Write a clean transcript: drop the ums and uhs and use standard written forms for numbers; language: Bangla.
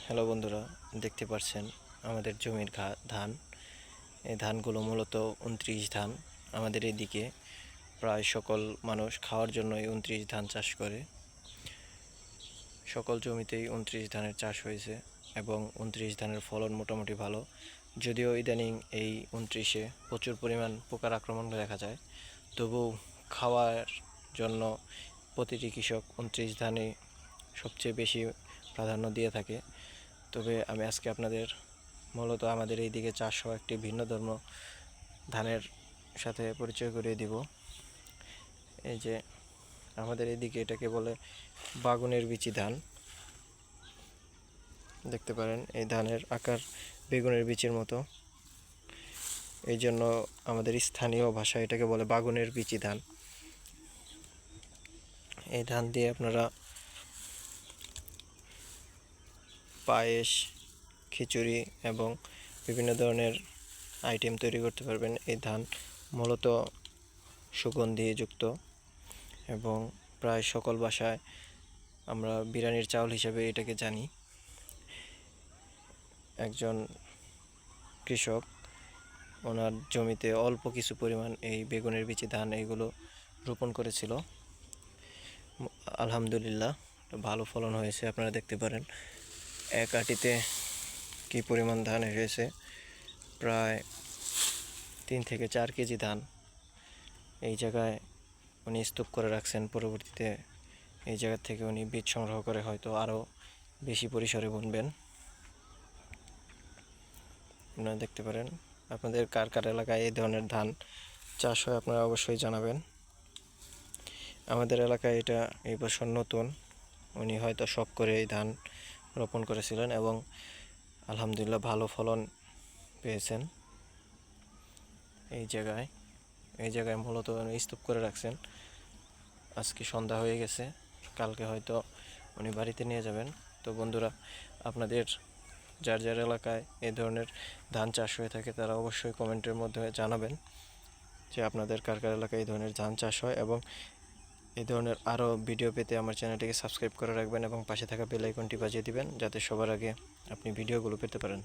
হ্যালো বন্ধুরা, দেখতে পাচ্ছেন আমাদের জমির ধান। এই ধানগুলো মূলত ২৯ ধান। আমাদের এদিকে প্রায় সকল মানুষ খাওয়ার জন্য এই ২৯ ধান চাষ করে। সকল জমিতেই ২৯ ধানের চাষ হয়েছে এবং ২৯ ধানের ফলন মোটামুটি ভালো। যদিও ইদানিং এই ২৯-এ প্রচুর পরিমাণ পোকার আক্রমণ দেখা যায়, তবুও খাওয়ার জন্য প্রতিটি কৃষক ২৯ ধানে সবচেয়ে বেশি প্রাধান্য দিয়ে থাকে। তবে আমি আজকে আপনাদের মূলত আমাদের এই দিকে চাষ হওয়া একটি ভিন্ন ধর্ম ধানের সাথে পরিচয় করিয়ে দিব। এই যে আমাদের এইদিকে এটাকে বলে বাগুনের বিচি ধান। দেখতে পারেন এই ধানের আকার বেগুনের বিচির মতো, এই জন্য আমাদের স্থানীয় ভাষায় এটাকে বলে বাগুনের বিচি ধান। এই ধান দিয়ে আপনারা পায়েস, খিচুড়ি এবং বিভিন্ন ধরনের আইটেম তৈরি করতে পারবেন। এই ধান মূলত সুগন্ধিযুক্ত এবং প্রায় সকল বাসায় আমরা বিরিয়ানির চাউল হিসেবে এটাকে জানি। একজন কৃষক ওনার জমিতে অল্প কিছু পরিমাণ এই বেগুনের বিচি ধান এইগুলো রোপণ করেছিল। আলহামদুলিল্লাহ ভালো ফলন হয়েছে। আপনারা দেখতে পারেন এক আটিতে কী পরিমাণ ধান হয়েছে, প্রায় ৩ থেকে ৪ কেজি ধান এই জায়গায় উনি স্তূপ করে রাখছেন। পরবর্তীতে এই জায়গা থেকে উনি বীজ সংগ্রহ করে হয়তো আরও বেশি পরিসরে বুনবেন। আপনারা দেখতে পারেন আপনাদের কার কার এলাকায় এই ধরনের ধান চাষ হয় আপনারা অবশ্যই জানাবেন। আমাদের এলাকায় এটা এই বছর নতুন, উনি হয়তো শখ করে এই ধান রোপণ করেছিলেন এবং আলহামদুলিল্লাহ ভালো ফলন পেয়েছেন। এই জায়গায় মূলত উনি স্তূপ করে রাখছেন। আজকে সন্ধ্যা হয়ে গেছে, কালকে হয়তো উনি বাড়িতে নিয়ে যাবেন। তো বন্ধুরা, আপনাদের যার যার এলাকায় এই ধরনের ধান চাষ হয়ে থাকে তারা অবশ্যই কমেন্টের মধ্যে জানাবেন যে আপনাদের কার কার এলাকায় এই ধরনের ধান চাষ হয়। এবং এই ধরনের আরও ভিডিও পেতে আমার চ্যানেলটিকে সাবস্ক্রাইব করে রাখবেন এবং পাশে থাকা বেল আইকনটি বাজিয়ে দিবেন, যাতে সবার আগে আপনি ভিডিওগুলো পেতে পারেন।